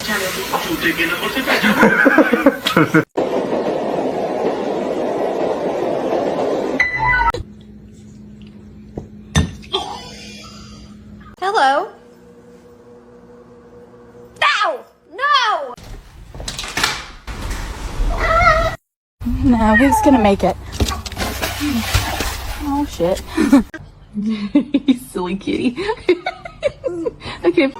Hello. No! No! No, he's gonna make it. Oh shit. You silly kitty. Okay.